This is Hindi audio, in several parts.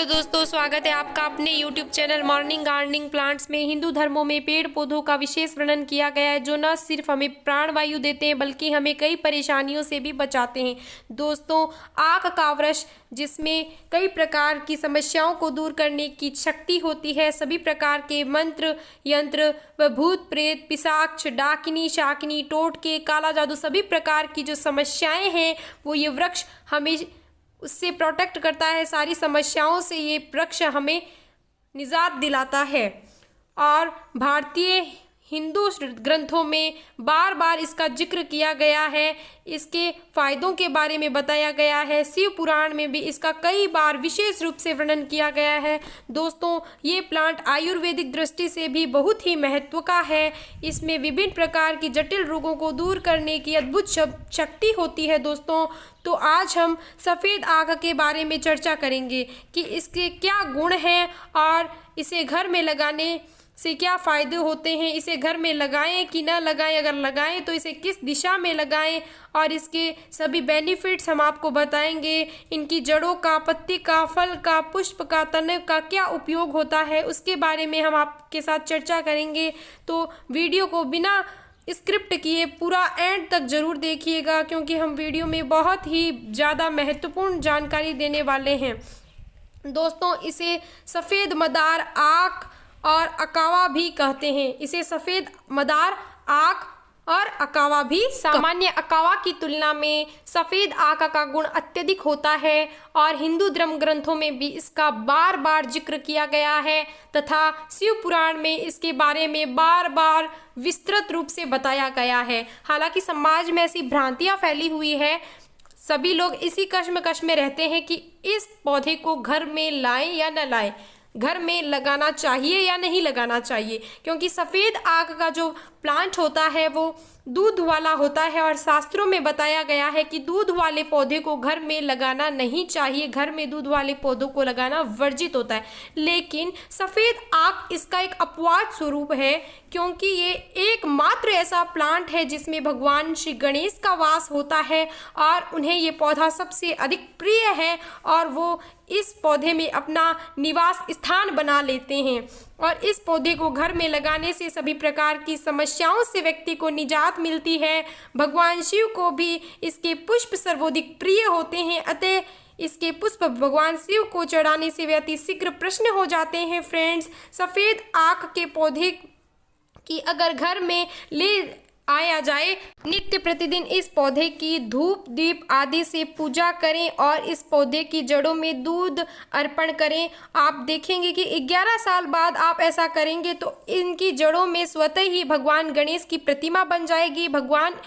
हेलो दोस्तों, स्वागत है आपका अपने YouTube channel morning gardening plants में। हिंदू धर्मों में पेड़ पौधों का विशेष वर्णन किया गया है, जो न सिर्फ हमें प्राणवायु देते हैं बल्कि हमें कई परेशानियों से भी बचाते हैं। दोस्तों, आक का वृक्ष, जिसमें कई प्रकार की समस्याओं को दूर करने की शक्ति होती है। सभी प्रकार के मंत्र यंत्र व भूत प्रेत पिशाच डाकिनी शाकिनी टोटके काला जादू सभी प्रकार की जो समस्याएं हैं वो ये वृक्ष हमें उससे प्रोटेक्ट करता है। सारी समस्याओं से ये वृक्ष हमें निजात दिलाता है। और भारतीय हिंदू ग्रंथों में बार बार इसका जिक्र किया गया है, इसके फायदों के बारे में बताया गया है। शिव पुराण में भी इसका कई बार विशेष रूप से वर्णन किया गया है। दोस्तों, ये प्लांट आयुर्वेदिक दृष्टि से भी बहुत ही महत्व का है। इसमें विभिन्न प्रकार की जटिल रोगों को दूर करने की अद्भुत शक्ति होती है। दोस्तों, तो आज हम सफ़ेद आक के बारे में चर्चा करेंगे कि इसके क्या गुण हैं और इसे घर में लगाने से क्या फ़ायदे होते हैं। इसे घर में लगाएं कि ना लगाएं, अगर लगाएं तो इसे किस दिशा में लगाएं, और इसके सभी बेनिफिट्स हम आपको बताएंगे। इनकी जड़ों का, पत्ती का, फल का, पुष्प का, तने का क्या उपयोग होता है, उसके बारे में हम आपके साथ चर्चा करेंगे। तो वीडियो को बिना स्क्रिप्ट किए पूरा एंड तक ज़रूर देखिएगा, क्योंकि हम वीडियो में बहुत ही ज़्यादा महत्वपूर्ण जानकारी देने वाले हैं। दोस्तों, इसे सफ़ेद मदार आक और अकावा भी कहते हैं। इसे सफ़ेद मदार आक और अकावा भी। सामान्य अकावा की तुलना में सफ़ेद आक का गुण अत्यधिक होता है और हिंदू धर्म ग्रंथों में भी इसका बार बार जिक्र किया गया है तथा शिव पुराण में इसके बारे में बार बार विस्तृत रूप से बताया गया है। हालांकि समाज में ऐसी भ्रांतियाँ फैली हुई है, सभी लोग इसी कश्मकश में रहते हैं कि इस पौधे को घर में लाएं या न लाएं, घर में लगाना चाहिए या नहीं लगाना चाहिए, क्योंकि सफ़ेद आक का जो प्लांट होता है वो दूध वाला होता है और शास्त्रों में बताया गया है कि दूध वाले पौधे को घर में लगाना नहीं चाहिए, घर में दूध वाले पौधों को लगाना वर्जित होता है। लेकिन सफ़ेद आक इसका एक अपवाद स्वरूप है, क्योंकि ये एकमात्र ऐसा प्लांट है जिसमें भगवान श्री गणेश का वास होता है और उन्हें ये पौधा सबसे अधिक प्रिय है और वो इस पौधे में अपना निवास स्थान बना लेते हैं। और इस पौधे को घर में लगाने से सभी प्रकार की समस्याओं से व्यक्ति को निजात मिलती है। भगवान शिव को भी इसके पुष्प सर्वाधिक प्रिय होते हैं, अतः इसके पुष्प भगवान शिव को चढ़ाने से वे अति शीघ्र प्रसन्न हो जाते हैं। फ्रेंड्स, सफ़ेद आक के पौधे की अगर घर में ले आया जाए, नित्य प्रतिदिन इस पौधे की धूप दीप आदि से पूजा करें और इस पौधे की जड़ों में दूध अर्पण करें। आप देखेंगे कि 11 साल बाद आप ऐसा करेंगे तो इनकी जड़ों में स्वतः ही भगवान गणेश की प्रतिमा बन जाएगी। भगवान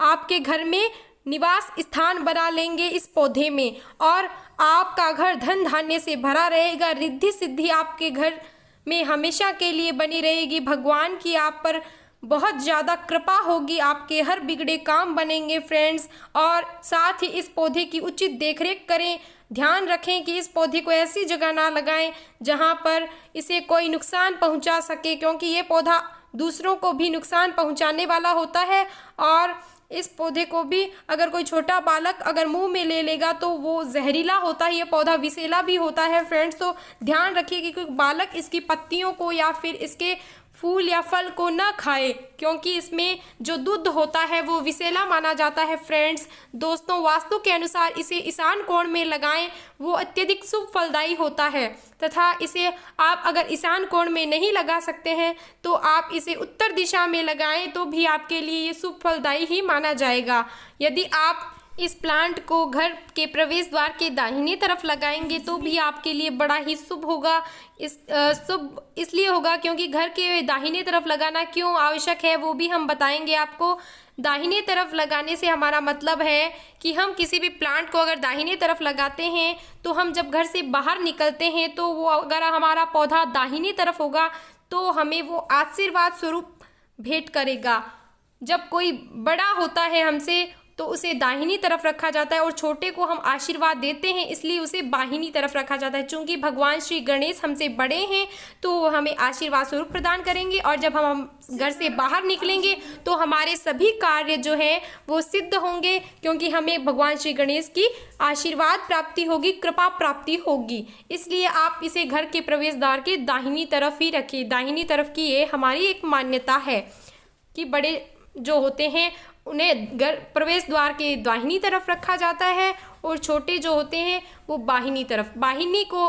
आपके घर में निवास स्थान बना लेंगे इस पौधे में, और आपका घर धन धान्य से भरा रहेगा। रिद्धि सिद्धि आपके घर में हमेशा के लिए बनी रहेगी। भगवान की आप पर बहुत ज़्यादा कृपा होगी, आपके हर बिगड़े काम बनेंगे। फ्रेंड्स, और साथ ही इस पौधे की उचित देखरेख करें। ध्यान रखें कि इस पौधे को ऐसी जगह ना लगाएं जहां पर इसे कोई नुकसान पहुंचा सके, क्योंकि ये पौधा दूसरों को भी नुकसान पहुंचाने वाला होता है। और इस पौधे को भी अगर कोई छोटा बालक अगर मुंह में ले लेगा तो वो जहरीला होता है, ये पौधा विषैला भी होता है। फ्रेंड्स, तो ध्यान रखिए कि कोई बालक इसकी पत्तियों को या फिर इसके फूल या फल को न खाए, क्योंकि इसमें जो दूध होता है वो विषैला माना जाता है। फ्रेंड्स, दोस्तों, वास्तु के अनुसार इसे ईशान कोण में लगाएं, वो अत्यधिक शुभ फलदायी होता है। तथा इसे आप अगर ईशान कोण में नहीं लगा सकते हैं तो आप इसे उत्तर दिशा में लगाएं तो भी आपके लिए ये शुभ फलदायी ही माना जाएगा। यदि आप इस प्लांट को घर के प्रवेश द्वार के दाहिनी तरफ लगाएंगे तो भी आपके लिए बड़ा ही शुभ होगा। शुभ इसलिए होगा क्योंकि घर के दाहिनी तरफ लगाना क्यों आवश्यक है वो भी हम बताएंगे आपको। दाहिनी तरफ लगाने से हमारा मतलब है कि हम किसी भी प्लांट को अगर दाहिनी तरफ लगाते हैं तो हम जब घर से बाहर निकलते हैं तो वो अगर हमारा पौधा दाहिनी तरफ होगा तो हमें वो आशीर्वाद स्वरूप भेंट करेगा। जब कोई बड़ा होता है हमसे तो उसे दाहिनी तरफ रखा जाता है, और छोटे को हम आशीर्वाद देते हैं इसलिए उसे बाहिनी तरफ रखा जाता है। चूँकि भगवान श्री गणेश हमसे बड़े हैं तो वो हमें आशीर्वाद स्वरूप प्रदान करेंगे, और जब हम घर से बाहर निकलेंगे तो हमारे सभी कार्य जो है वो सिद्ध होंगे, क्योंकि हमें भगवान श्री गणेश की आशीर्वाद प्राप्ति होगी, कृपा प्राप्ति होगी। इसलिए आप इसे घर के प्रवेश द्वार के दाहिनी तरफ ही रखिए। दाहिनी तरफ की ये हमारी एक मान्यता है कि बड़े जो होते हैं उन्हें घर प्रवेश द्वार के दाहिनी तरफ रखा जाता है, और छोटे जो होते हैं वो बाहिनी तरफ। बाहिनी को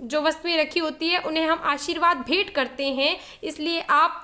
जो वस्तुएं रखी होती है उन्हें हम आशीर्वाद भेंट करते हैं, इसलिए आप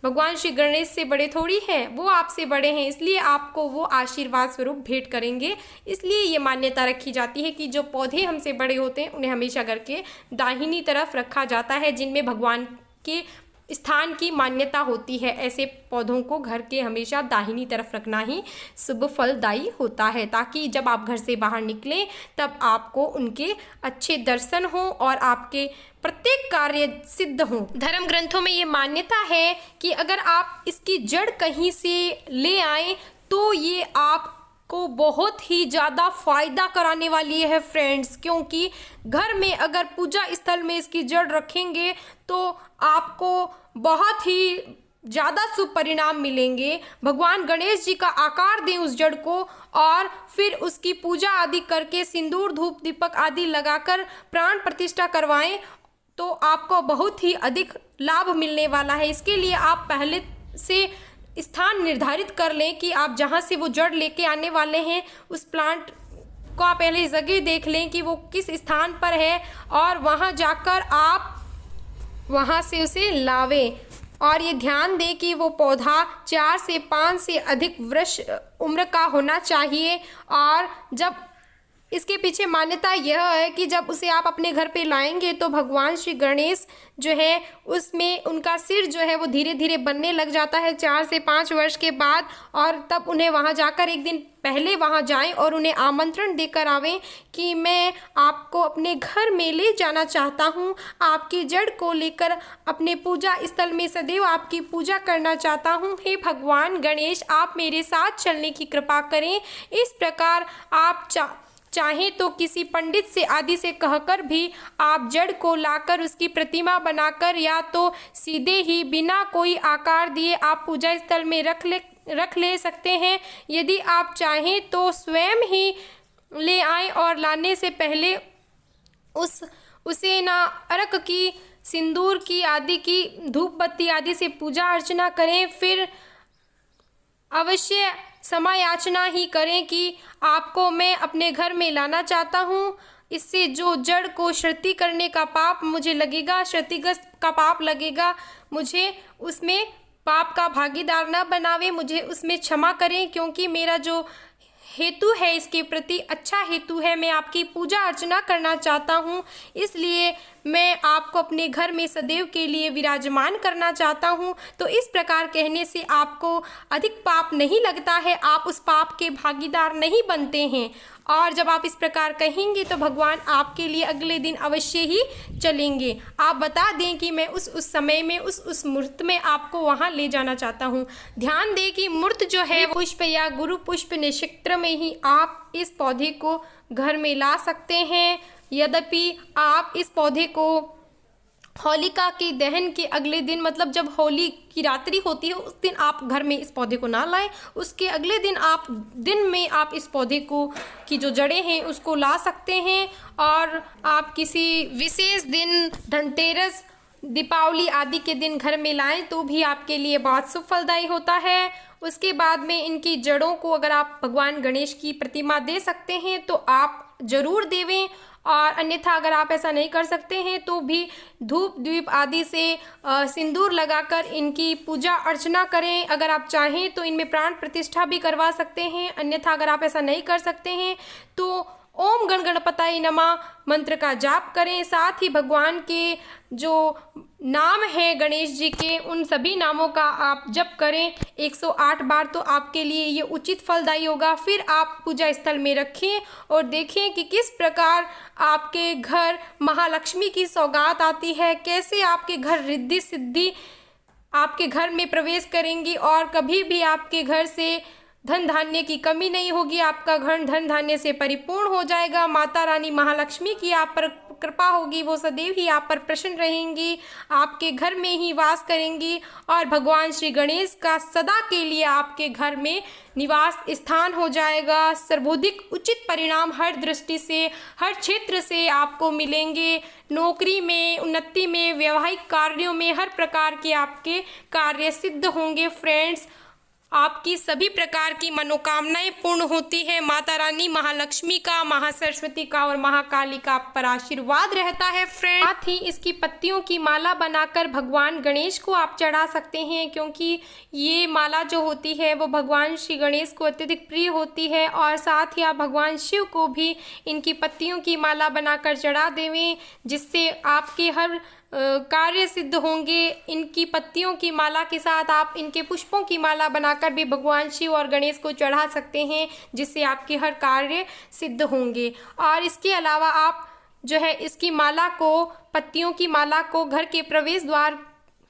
भगवान श्री गणेश से बड़े थोड़ी हैं, वो आपसे बड़े हैं, इसलिए आपको वो आशीर्वाद स्वरूप भेंट करेंगे। इसलिए ये मान्यता रखी जाती है कि जो पौधे हमसे बड़े होते हैं उन्हें हमेशा घर के दाहिनी तरफ रखा जाता है, जिनमें भगवान के स्थान की मान्यता होती है। ऐसे पौधों को घर के हमेशा दाहिनी तरफ रखना ही शुभ फलदायी होता है, ताकि जब आप घर से बाहर निकलें तब आपको उनके अच्छे दर्शन हो और आपके प्रत्येक कार्य सिद्ध हों। धर्म ग्रंथों में ये मान्यता है कि अगर आप इसकी जड़ कहीं से ले आएं तो ये आपको बहुत ही ज़्यादा फायदा कराने वाली है फ्रेंड्स, क्योंकि घर में अगर पूजा स्थल में इसकी जड़ रखेंगे तो आपको बहुत ही ज़्यादा शुभ परिणाम मिलेंगे। भगवान गणेश जी का आकार दें उस जड़ को, और फिर उसकी पूजा आदि करके सिंदूर धूप दीपक आदि लगाकर प्राण प्रतिष्ठा करवाएं तो आपको बहुत ही अधिक लाभ मिलने वाला है। इसके लिए आप पहले से स्थान निर्धारित कर लें कि आप जहाँ से वो जड़ लेके आने वाले हैं उस प्लांट को आप पहले जगह देख लें कि वो किस स्थान पर है, और वहाँ जाकर आप वहाँ से उसे लावें। और ये ध्यान दें कि वो पौधा 4 से 5 से अधिक वर्ष उम्र का होना चाहिए। और जब इसके पीछे मान्यता यह है कि जब उसे आप अपने घर पे लाएंगे तो भगवान श्री गणेश जो है उसमें उनका सिर जो है वो धीरे धीरे बनने लग जाता है 4 से 5 वर्ष के बाद, और तब उन्हें वहाँ जाकर एक दिन पहले वहाँ जाएं और उन्हें आमंत्रण देकर आवें कि मैं आपको अपने घर में ले जाना चाहता हूँ, आपकी जड़ को लेकर अपने पूजा स्थल में सदैव आपकी पूजा करना चाहता हूँ। हे भगवान गणेश, आप मेरे साथ चलने की कृपा करें। इस प्रकार आप चाहें तो किसी पंडित से आदि से कहकर भी आप जड़ को लाकर उसकी प्रतिमा बनाकर या तो सीधे ही बिना कोई आकार दिए आप पूजा स्थल में रख ले सकते हैं। यदि आप चाहें तो स्वयं ही ले आएं और लाने से पहले उसे ना अर्क की, सिंदूर की आदि की, धूप बत्ती आदि से पूजा अर्चना करें। फिर अवश्य क्षमा याचना ही करें कि आपको मैं अपने घर में लाना चाहता हूँ। इससे जो जड़ को श्रुति करने का पाप मुझे लगेगा, श्रुतिग्रस्त का पाप लगेगा, मुझे उसमें पाप का भागीदार न बनावे, मुझे उसमें क्षमा करें, क्योंकि मेरा जो हेतु है इसके प्रति अच्छा हेतु है, मैं आपकी पूजा अर्चना करना चाहता हूँ, इसलिए मैं आपको अपने घर में सदैव के लिए विराजमान करना चाहता हूँ। तो इस प्रकार कहने से आपको अधिक पाप नहीं लगता है, आप उस पाप के भागीदार नहीं बनते हैं। और जब आप इस प्रकार कहेंगे तो भगवान आपके लिए अगले दिन अवश्य ही चलेंगे। आप बता दें कि मैं उस समय में उस मुहूर्त में आपको वहाँ ले जाना चाहता हूँ। ध्यान दें कि मुहूर्त जो है पुष्प या गुरु पुष्प नक्षत्र में ही आप इस पौधे को घर में ला सकते हैं। यद्यपि आप इस पौधे को होलिका के दहन के अगले दिन, मतलब जब होली की रात्रि होती है उस दिन आप घर में इस पौधे को ना लाएं, उसके अगले दिन आप दिन में आप इस पौधे को की जो जड़ें हैं उसको ला सकते हैं। और आप किसी विशेष दिन, धनतेरस, दीपावली आदि के दिन घर में लाएं तो भी आपके लिए बहुत शुभ फलदायी होता है। उसके बाद में इनकी जड़ों को अगर आप भगवान गणेश की प्रतिमा दे सकते हैं तो आप ज़रूर देवें, और अन्यथा अगर आप ऐसा नहीं कर सकते हैं तो भी धूप दीप आदि से सिंदूर लगाकर इनकी पूजा अर्चना करें। अगर आप चाहें तो इनमें प्राण प्रतिष्ठा भी करवा सकते हैं, अन्यथा अगर आप ऐसा नहीं कर सकते हैं तो ओम गण गणपताय नमः मंत्र का जाप करें। साथ ही भगवान के जो नाम है गणेश जी के, उन सभी नामों का आप जप करें 108 बार, तो आपके लिए ये उचित फलदायी होगा। फिर आप पूजा स्थल में रखें और देखें कि किस प्रकार आपके घर महालक्ष्मी की सौगात आती है, कैसे आपके घर रिद्धि सिद्धि आपके घर में प्रवेश करेंगी और कभी भी आपके घर से धन धान्य की कमी नहीं होगी, आपका घर धन धान्य से परिपूर्ण हो जाएगा। माता रानी महालक्ष्मी की आप पर कृपा होगी, वो सदैव ही आप पर प्रसन्न रहेंगी, आपके घर में ही वास करेंगी और भगवान श्री गणेश का सदा के लिए आपके घर में निवास स्थान हो जाएगा। सर्वाधिक उचित परिणाम हर दृष्टि से, हर क्षेत्र से आपको मिलेंगे। नौकरी में उन्नति में, वैवाहिक कार्यों में हर प्रकार के आपके कार्य सिद्ध होंगे। फ्रेंड्स, आपकी सभी प्रकार की मनोकामनाएं पूर्ण होती हैं। माता रानी महालक्ष्मी का, महासरस्वती का और महाकाली का आप पर आशीर्वाद रहता है। फ्रेंड्स, साथ ही इसकी पत्तियों की माला बनाकर भगवान गणेश को आप चढ़ा सकते हैं, क्योंकि ये माला जो होती है वो भगवान श्री गणेश को अत्यधिक प्रिय होती है। और साथ ही आप भगवान शिव को भी इनकी पत्तियों की माला बनाकर चढ़ा देवें, जिससे आपके हर कार्य सिद्ध होंगे। इनकी पत्तियों की माला के साथ आप इनके पुष्पों की माला बनाकर भी भगवान शिव और गणेश को चढ़ा सकते हैं, जिससे आपके हर कार्य सिद्ध होंगे। और इसके अलावा आप जो है इसकी माला को, पत्तियों की माला को घर के प्रवेश द्वार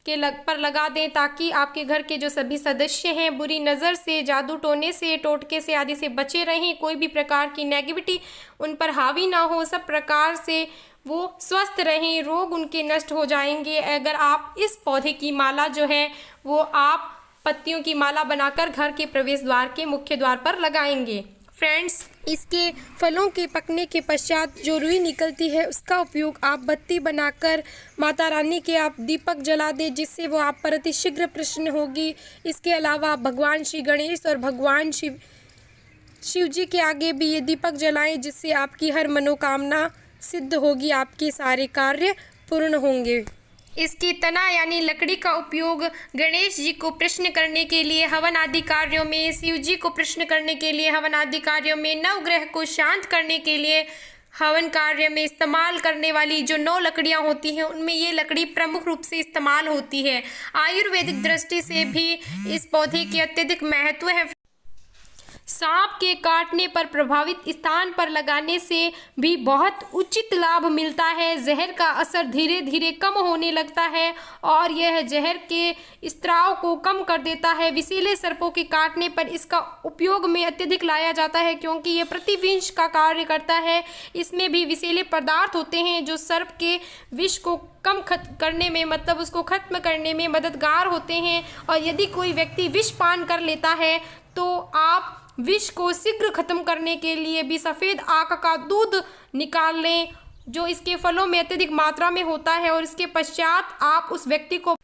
के पर लगा दें, ताकि आपके घर के जो सभी सदस्य हैं बुरी नज़र से, जादू टोने से, टोटके से आदि से बचे रहें। कोई भी प्रकार की नेगेटिविटी उन पर हावी ना हो, सब प्रकार से वो स्वस्थ रहें, रोग उनके नष्ट हो जाएंगे अगर आप इस पौधे की माला जो है वो आप पत्तियों की माला बनाकर घर के प्रवेश द्वार के मुख्य द्वार पर लगाएंगे। फ्रेंड्स, इसके फलों के पकने के पश्चात जो रुई निकलती है उसका उपयोग आप बत्ती बनाकर माता रानी के आप दीपक जला दें, जिससे वो आप पर अति शीघ्र प्रसन्न होगी। इसके अलावा आप भगवान श्री गणेश और भगवान शिव जी के आगे भी ये दीपक जलाएं, जिससे आपकी हर मनोकामना सिद्ध होगी, आपके सारे कार्य पूर्ण होंगे। इसकी तना यानी लकड़ी का उपयोग गणेश जी को प्रसन्न करने के लिए हवन आदि कार्यों में, शिव जी को प्रसन्न करने के लिए हवन आदि कार्यों में, नवग्रह को शांत करने के लिए हवन कार्य में इस्तेमाल करने वाली जो 9 लकड़ियां होती हैं उनमें ये लकड़ी प्रमुख रूप से इस्तेमाल होती है। आयुर्वेदिक दृष्टि से भी इस पौधे की अत्यधिक महत्व है। सांप के काटने पर प्रभावित स्थान पर लगाने से भी बहुत उचित लाभ मिलता है। जहर का असर धीरे धीरे कम होने लगता है और यह जहर के स्त्राव को कम कर देता है। विषैले सर्पों के काटने पर इसका उपयोग में अत्यधिक लाया जाता है, क्योंकि यह प्रतिविंश का कार्य करता है। इसमें भी विषैले पदार्थ होते हैं जो सर्प के विष को कम करने में, मतलब उसको खत्म करने में मददगार होते हैं। और यदि कोई व्यक्ति विष पान कर लेता है तो आप विष को शीघ्र खत्म करने के लिए भी सफ़ेद आक का दूध निकाल लें, जो इसके फलों में अत्यधिक मात्रा में होता है, और इसके पश्चात आप उस व्यक्ति को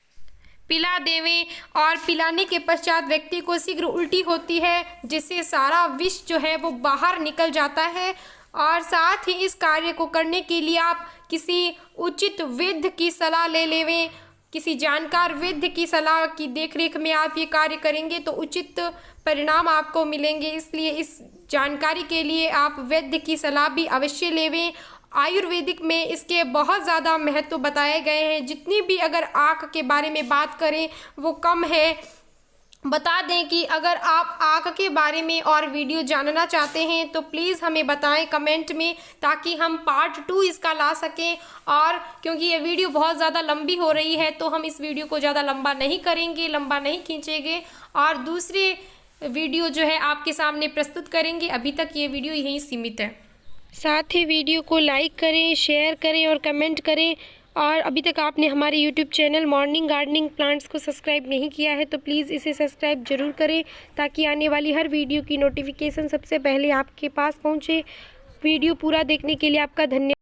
पिला देवें। और पिलाने के पश्चात व्यक्ति को शीघ्र उल्टी होती है, जिससे सारा विष जो है वो बाहर निकल जाता है। और साथ ही इस कार्य को करने के लिए आप किसी उचित वैद्य की सलाह ले लेवें। किसी जानकार वैद्य की सलाह की देखरेख में आप ये कार्य करेंगे तो उचित परिणाम आपको मिलेंगे। इसलिए इस जानकारी के लिए आप वैद्य की सलाह भी अवश्य लेवें। आयुर्वेदिक में इसके बहुत ज़्यादा महत्व बताए गए हैं। जितनी भी अगर आँख के बारे में बात करें वो कम है। बता दें कि अगर आप आँख के बारे में और वीडियो जानना चाहते हैं तो प्लीज़ हमें बताएं कमेंट में, ताकि हम पार्ट 2 इसका ला सकें। और क्योंकि ये वीडियो बहुत ज़्यादा लंबी हो रही है तो हम इस वीडियो को ज़्यादा लंबा नहीं करेंगे, लंबा नहीं खींचेंगे और दूसरे वीडियो जो है आपके सामने प्रस्तुत करेंगे। अभी तक ये वीडियो यहीं सीमित है। साथ ही वीडियो को लाइक करें, शेयर करें और कमेंट करें। और अभी तक आपने हमारे YouTube channel morning gardening plants को सब्सक्राइब नहीं किया है तो प्लीज़ इसे सब्सक्राइब ज़रूर करें, ताकि आने वाली हर वीडियो की नोटिफिकेशन सबसे पहले आपके पास पहुंचे। वीडियो पूरा देखने के लिए आपका धन्यवाद।